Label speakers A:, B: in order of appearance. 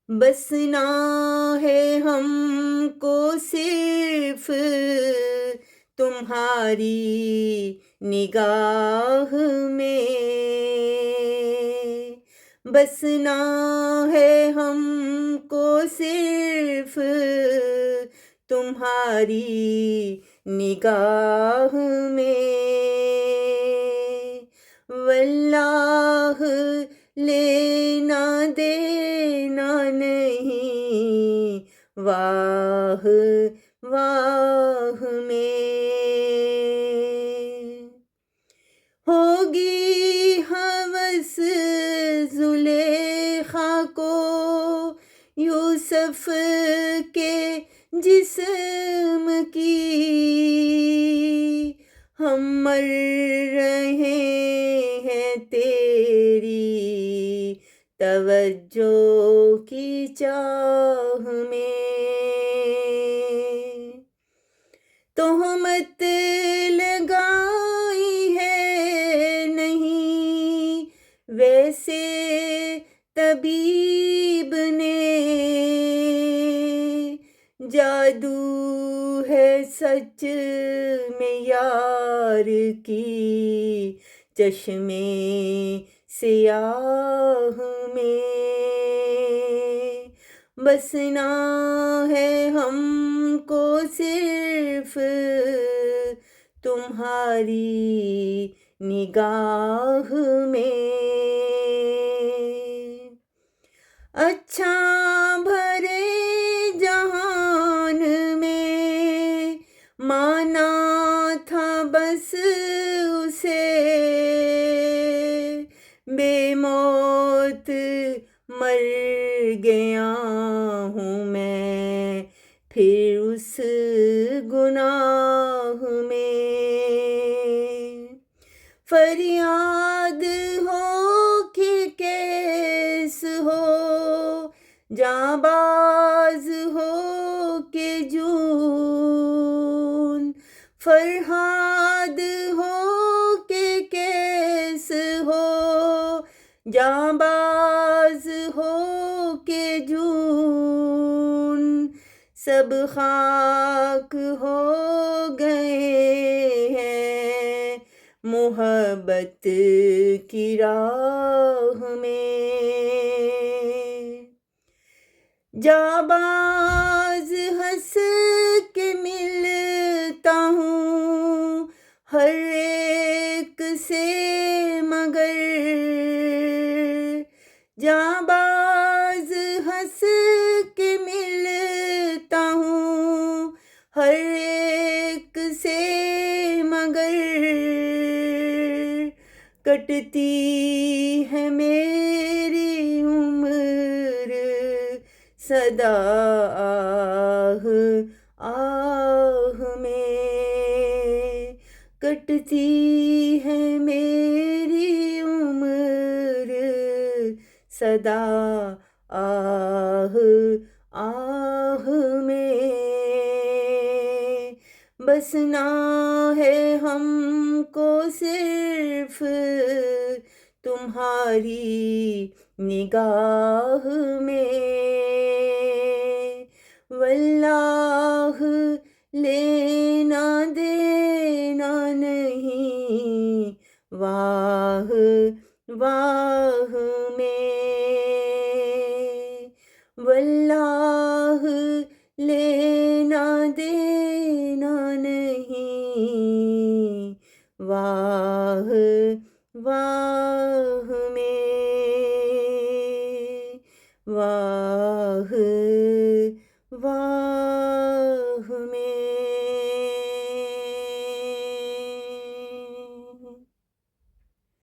A: بسنا ہے ہم کو صرف تمہاری نگاہ میں، بسنا ہے ہم کو صرف تمہاری نگاہ میں، واللہ لینا دینا نہیں واہ واہ میں، ہوگی ہوس زلیخا کو یوسف کے جسم کی، ہم مر رہے ہیں تیری توجہ کی چاہ میں، تہمت لگائی ہے نہیں ویسے طبیب نے، جادو ہے سچ میں یار کی چشمے سیاہ میں، بسنا ہے ہم کو صرف تمہاری نگاہ میں، اچھا بھرے جہان میں مانا تھا بس اسے، بے موت مر گیا ہوں میں پھر اس گناہ میں، فریاد ہو کہ کیس ہو جانباز ہو کہ جون، فرہاد ہو کہ کیس ہو جانباز ہو کہ جون، سب خاک ہو گئے ہیں محبت کی راہ میں، جانباز ہنس کے ملتا ہوں ہر ایک سے مگر، جانباز ہنس کے ملتا ہوں ہر ایک سے مگر، کٹتی ہے میری عمر صدا آہ آہ میں، کٹتی ہے میری عمر صدا آہ آہ میں، بسنا ہے ہم کو صرف تمہاری نگاہ میں، واللہ لینا دینا نہیں واہ واہ میں، واللہ لینا دینا نہیں واہ واہ میں، واہ واہ